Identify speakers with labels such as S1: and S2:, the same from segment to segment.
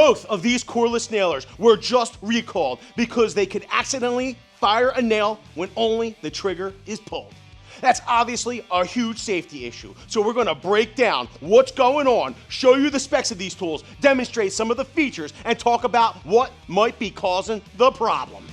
S1: Both of these cordless nailers were just recalled because they could accidentally fire a nail when only the trigger is pulled. That's obviously a huge safety issue. So we're gonna break down what's going on, show you the specs of these tools, demonstrate some of the features, and talk about what might be causing the problem.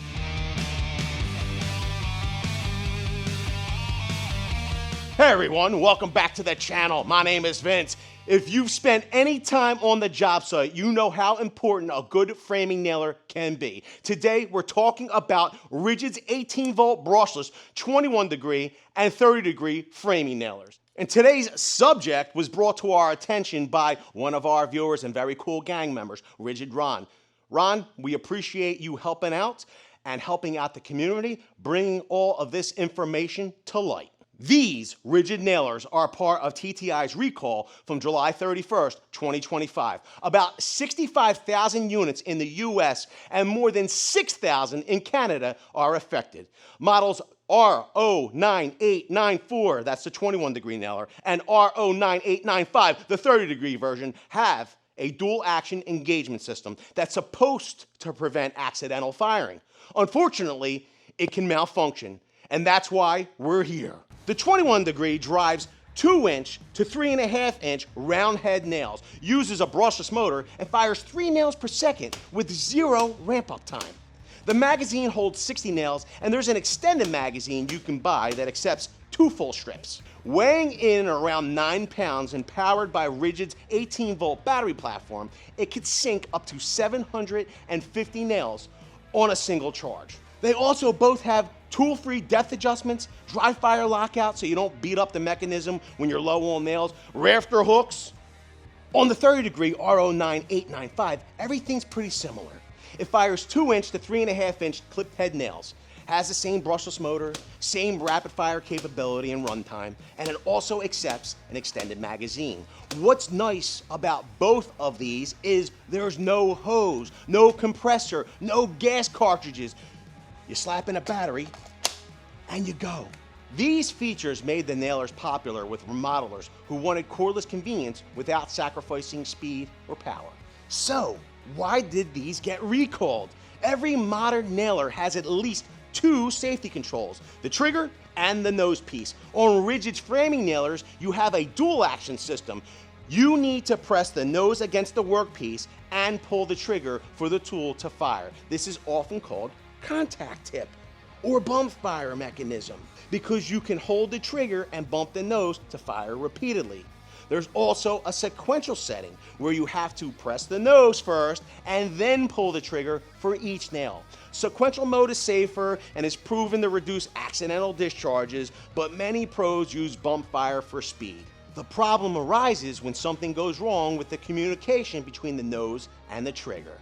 S1: Hey everyone, welcome back to the channel. My name is Vince. If you've spent any time on the job site, you know how important a good framing nailer can be. Today, we're talking about RIDGID's 18-volt brushless 21-degree and 30-degree framing nailers. And today's subject was brought to our attention by one of our viewers and very cool gang members, RIDGID Ron. Ron, we appreciate you helping out and helping out the community, bringing all of this information to light. These RIDGID nailers are part of TTI's recall from July 31st, 2025. About 65,000 units in the US and more than 6,000 in Canada are affected. Models R09894, that's the 21-degree nailer, and R09895, the 30-degree version, have a dual action engagement system that's supposed to prevent accidental firing. Unfortunately, it can malfunction, and that's why we're here. The 21-degree drives 2-inch to 3.5-inch round head nails, uses a brushless motor, and fires 3 nails per second with 0 ramp-up time. The magazine holds 60 nails, and there's an extended magazine you can buy that accepts 2 full strips. Weighing in around 9 pounds and powered by RIDGID's 18-volt battery platform, it could sink up to 750 nails on a single charge. They also both have tool-free depth adjustments, dry fire lockout so you don't beat up the mechanism when you're low on nails, rafter hooks. On the 30-degree R09895, everything's pretty similar. It fires 2-inch to 3.5-inch clipped head nails, has the same brushless motor, same rapid fire capability and runtime, and it also accepts an extended magazine. What's nice about both of these is there's no hose, no compressor, no gas cartridges. You slap in a battery, and you go. These features made the nailers popular with remodelers who wanted cordless convenience without sacrificing speed or power. So, why did these get recalled? Every modern nailer has at least 2 safety controls, the trigger and the nose piece. On RIDGID's framing nailers, you have a dual action system. You need to press the nose against the workpiece and pull the trigger for the tool to fire. This is often called contact tip or bump fire mechanism because you can hold the trigger and bump the nose to fire repeatedly. There's also a sequential setting where you have to press the nose first and then pull the trigger for each nail. Sequential mode is safer and is proven to reduce accidental discharges, but many pros use bump fire for speed. The problem arises when something goes wrong with the communication between the nose and the trigger.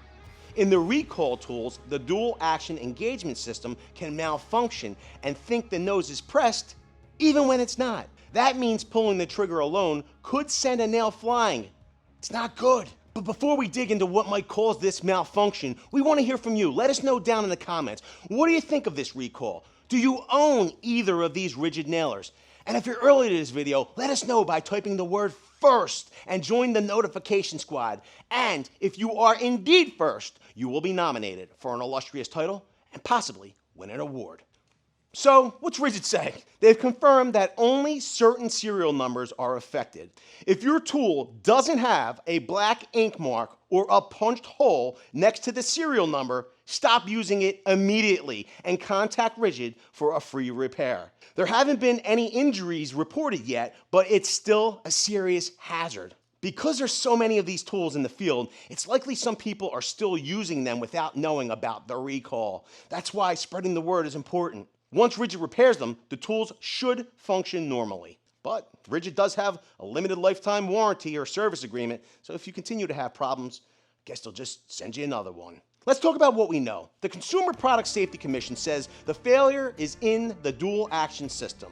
S1: In the recall tools, the dual action engagement system can malfunction and think the nose is pressed even when it's not. That means pulling the trigger alone could send a nail flying. It's not good. But before we dig into what might cause this malfunction, we want to hear from you. Let us know down in the comments. What do you think of this recall? Do you own either of these RIDGID nailers? And if you're early to this video, let us know by typing the word first and join the notification squad. And if you are indeed first, you will be nominated for an illustrious title and possibly win an award. So, what's RIDGID saying? They've confirmed that only certain serial numbers are affected. If your tool doesn't have a black ink mark or a punched hole next to the serial number, stop using it immediately and contact RIDGID for a free repair. There haven't been any injuries reported yet, but it's still a serious hazard. Because there's so many of these tools in the field, it's likely some people are still using them without knowing about the recall. That's why spreading the word is important. Once RIDGID repairs them, the tools should function normally. But RIDGID does have a limited lifetime warranty or service agreement, so if you continue to have problems, I guess they'll just send you another one. Let's talk about what we know. The Consumer Product Safety Commission says the failure is in the dual action system.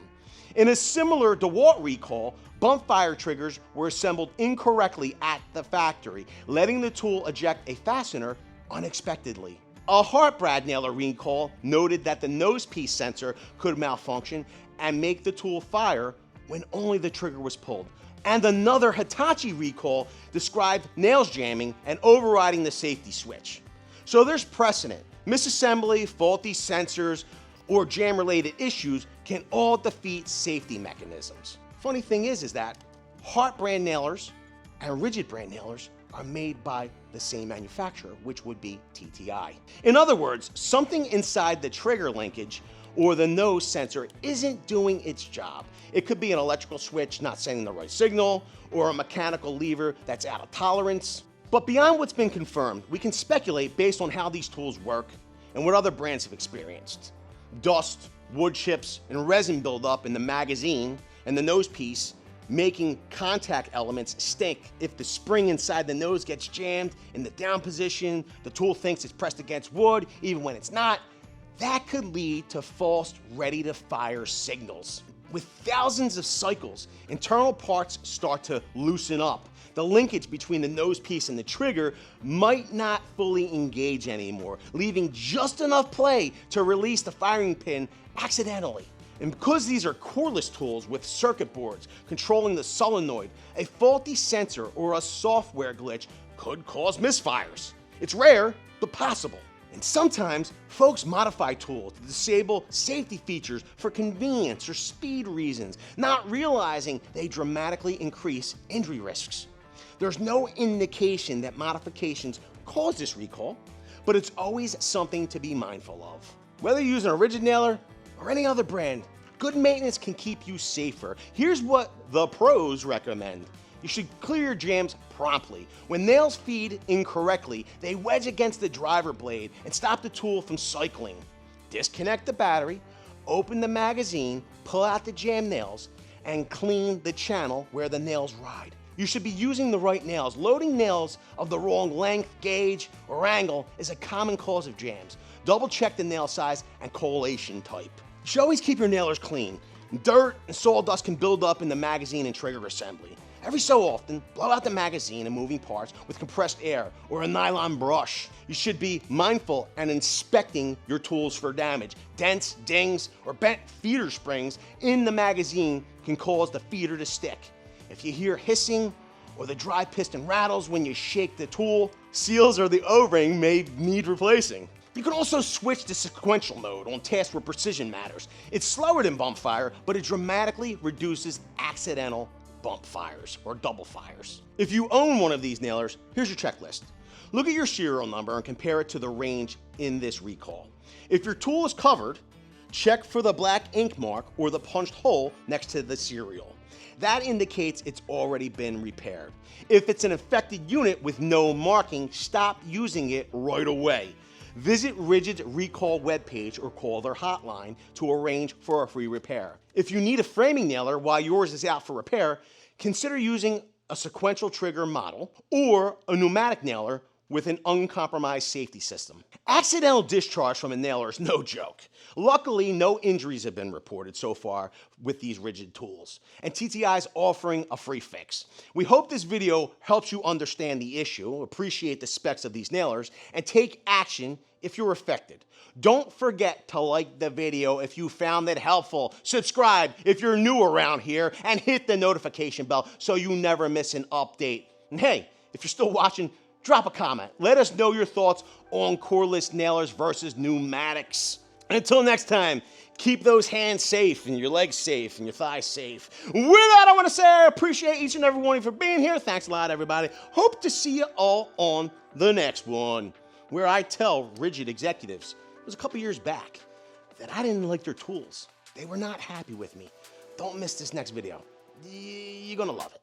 S1: In a similar DeWALT recall, bump fire triggers were assembled incorrectly at the factory, letting the tool eject a fastener unexpectedly. A Hart brad nailer recall noted that the nose piece sensor could malfunction and make the tool fire when only the trigger was pulled. And another Hitachi recall described nails jamming and overriding the safety switch. So there's precedent. Misassembly, faulty sensors, or jam-related issues can all defeat safety mechanisms. Funny thing is that Hart brand nailers and RIDGID brand nailers are made by the same manufacturer, which would be TTI. In other words, something inside the trigger linkage or the nose sensor isn't doing its job. It could be an electrical switch not sending the right signal, or a mechanical lever that's out of tolerance. But beyond what's been confirmed, we can speculate based on how these tools work and what other brands have experienced. Dust, wood chips, and resin buildup in the magazine and the nose piece, making contact elements stink. If the spring inside the nose gets jammed in the down position, the tool thinks it's pressed against wood, even when it's not. That could lead to false ready-to-fire signals. With thousands of cycles, internal parts start to loosen up. The linkage between the nose piece and the trigger might not fully engage anymore, leaving just enough play to release the firing pin accidentally. And because these are cordless tools with circuit boards controlling the solenoid, a faulty sensor or a software glitch could cause misfires. It's rare, but possible. And sometimes, folks modify tools to disable safety features for convenience or speed reasons, not realizing they dramatically increase injury risks. There's no indication that modifications cause this recall, but it's always something to be mindful of. Whether you're using a RIDGID nailer or any other brand, good maintenance can keep you safer. Here's what the pros recommend. You should clear your jams promptly. When nails feed incorrectly, they wedge against the driver blade and stop the tool from cycling. Disconnect the battery, open the magazine, pull out the jam nails, and clean the channel where the nails ride. You should be using the right nails. Loading nails of the wrong length, gauge, or angle is a common cause of jams. Double check the nail size and collation type. You should always keep your nailers clean. Dirt and sawdust can build up in the magazine and trigger assembly. Every so often, blow out the magazine and moving parts with compressed air or a nylon brush. You should be mindful and inspecting your tools for damage. Dents, dings, or bent feeder springs in the magazine can cause the feeder to stick. If you hear hissing or the drive piston rattles when you shake the tool, seals or the O-ring may need replacing. You can also switch to sequential mode on tasks where precision matters. It's slower than bump fire, but it dramatically reduces accidental bump fires or double fires. If you own one of these nailers, here's your checklist. Look at your serial number and compare it to the range in this recall. If your tool is covered, check for the black ink mark or the punched hole next to the serial. That indicates it's already been repaired. If it's an affected unit with no marking, stop using it right away. Visit RIDGID's recall webpage or call their hotline to arrange for a free repair. If you need a framing nailer while yours is out for repair, consider using a sequential trigger model or a pneumatic nailer with an uncompromised safety system. Accidental discharge from a nailer is no joke. Luckily, no injuries have been reported so far with these RIDGID tools, and TTI is offering a free fix. We hope this video helps you understand the issue, appreciate the specs of these nailers, and take action if you're affected. Don't forget to like the video if you found it helpful, subscribe if you're new around here, and hit the notification bell so you never miss an update. And hey, if you're still watching, drop a comment. Let us know your thoughts on cordless nailers versus pneumatics. And until next time, keep those hands safe and your legs safe and your thighs safe. With that, I want to say I appreciate each and every one of you for being here. Thanks a lot, everybody. Hope to see you all on the next one, where I tell RIDGID executives, it was a couple years back, that I didn't like their tools. They were not happy with me. Don't miss this next video. You're going to love it.